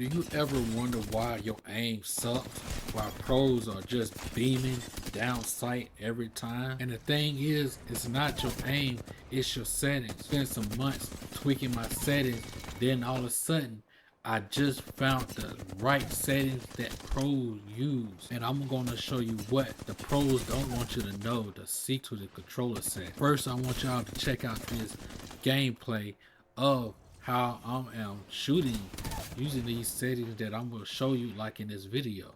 Do you ever wonder why your aim sucks while pros are just beaming down sight every time? And the thing is, it's not your aim, it's your settings. Spent some months tweaking my settings, then all of a sudden, I just found the right settings that pros use. And I'm gonna show you what the pros don't want you to know, the secret to the controller set. First, I want y'all to check out this gameplay of how I am shooting using these settings that I'm going to show you like in this video.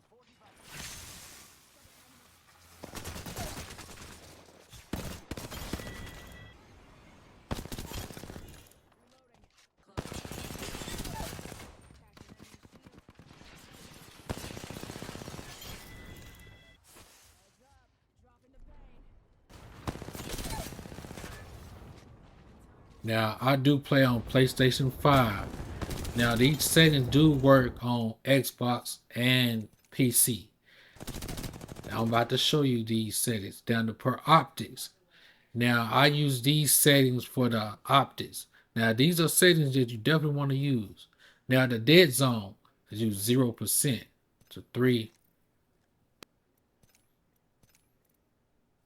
Now I do play on PlayStation 5. Now these settings do work on Xbox and PC. Now I'm about to show you these settings down to per optics. Now I use these settings for the optics. Now these are settings that you definitely want to use. Now the dead zone is use 0% to 3.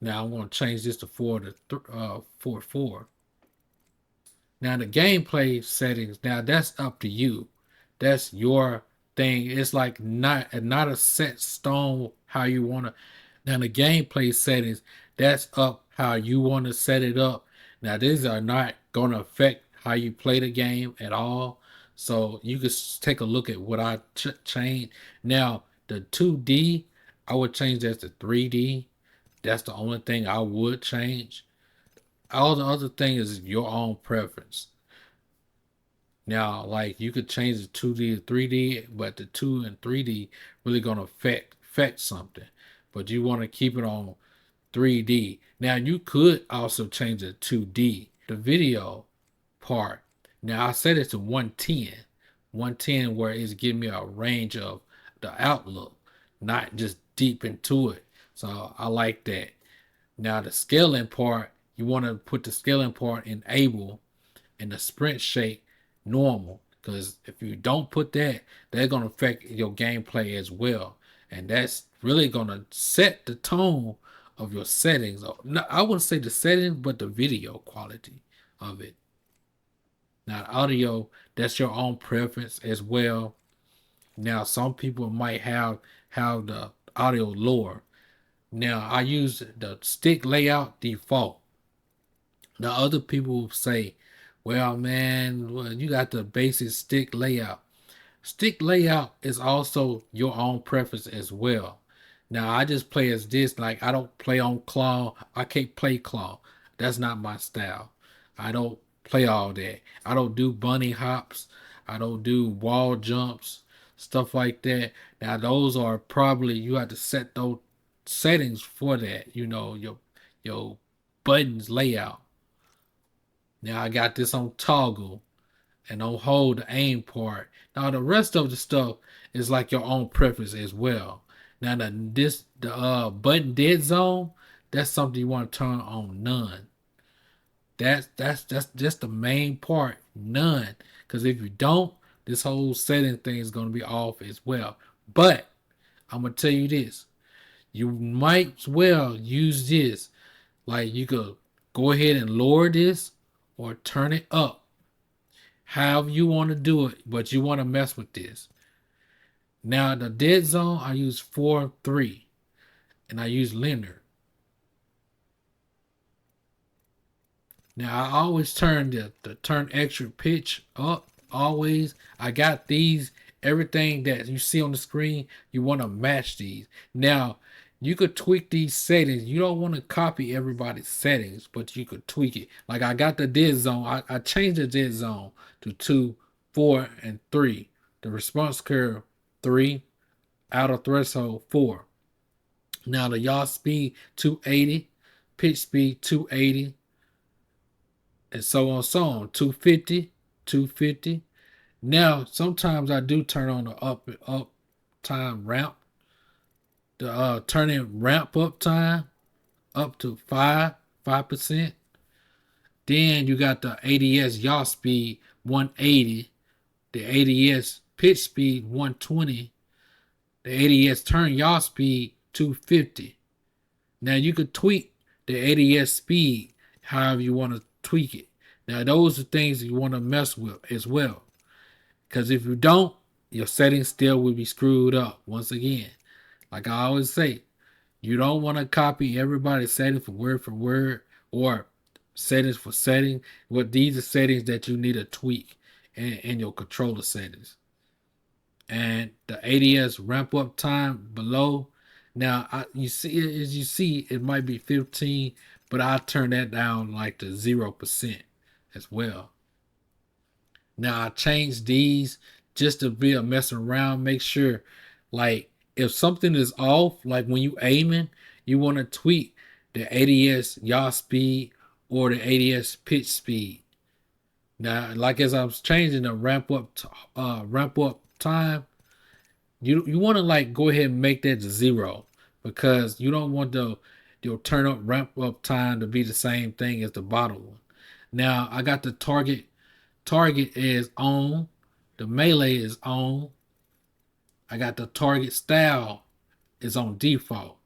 Now I'm going to change this to 4 to 4. Now the gameplay settings, now that's up to you. That's your thing. It's like not a set stone how you want to. Now the gameplay settings, that's up how you want to set it up. Now these are not going to affect how you play the game at all. So you can take a look at what I changed. Now the 2D, I would change that to 3D. That's the only thing I would change. All the other things is your own preference. Now, like you could change the 2D to 3D, but the 2 and 3D really gonna affect something. But you want to keep it on 3D. Now you could also change it to 2D, the video part. Now I set it to 110. 110 where it's giving me a range of the outlook, not just deep into it. So I like that. Now the scaling part, you want to put the scaling part enable and the sprint shake normal. Because if you don't put that, they're going to affect your gameplay as well. And that's really going to set the tone of your settings. No, I wouldn't say the settings, but the video quality of it. Now audio, that's your own preference as well. Now some people might have the audio lower. Now I use the stick layout default. Now other people say, well man, well, you got the basic stick layout. Stick layout is also your own preference as well. Now I just play as this, like I don't play on claw. I can't play claw. That's not my style. I don't play all that. I don't do bunny hops. I don't do wall jumps, stuff like that. Now those are probably, you have to set those settings for that, your buttons layout. Now I got this on toggle and on hold the aim part. Now the rest of the stuff is like your own preference as well. Now the button dead zone, that's something you want to turn on none. That's just the main part, none. Because if you don't, this whole setting thing is gonna be off as well. But I'm gonna tell you this. You might as well use this. Like you could go ahead and lower this or turn it up. However you want to do it, but you want to mess with this. Now the dead zone, I use 4-3 and I use linear. Now I always turn the turn extra pitch up. Always. I got these, everything that you see on the screen, you want to match these. Now you could tweak these settings. You don't want to copy everybody's settings, but you could tweak it. Like I got the dead zone. I changed the dead zone to 2, 4, and 3. The response curve 3, outer threshold 4. Now the yaw speed 280, pitch speed 280, and so on, 250, 250. Now sometimes I do turn on the up time ramp. The turning ramp up time up to 5%. Then you got the ADS yaw speed 180. The ADS pitch speed 120. The ADS turn yaw speed 250. Now you could tweak the ADS speed however you want to tweak it. Now those are things you want to mess with as well. Because if you don't, your settings still will be screwed up. Once again, like I always say, you don't want to copy everybody's settings for word or settings for setting. What these are settings that you need to tweak in your controller settings. And the ADS ramp up time below. Now you see, as you see, it might be 15, but I turn that down like to 0% as well. Now I changed these just to be a messing around. Make sure, like, if something is off, like when you aiming, you want to tweak the ADS yaw speed or the ADS pitch speed. Now, like as I was changing the ramp up time, you want to like go ahead and make that 0 because you don't want your turn up ramp up time to be the same thing as the bottom one. Now I got the target is on, the melee is on. I got the target style is on default.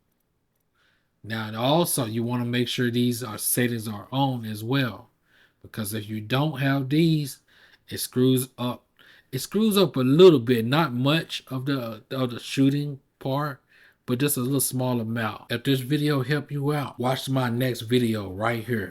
Now also you want to make sure these settings are on as well, because if you don't have these, it screws up. It screws up a little bit, not much of the shooting part, but just a little small amount. If this video helped you out, watch my next video right here.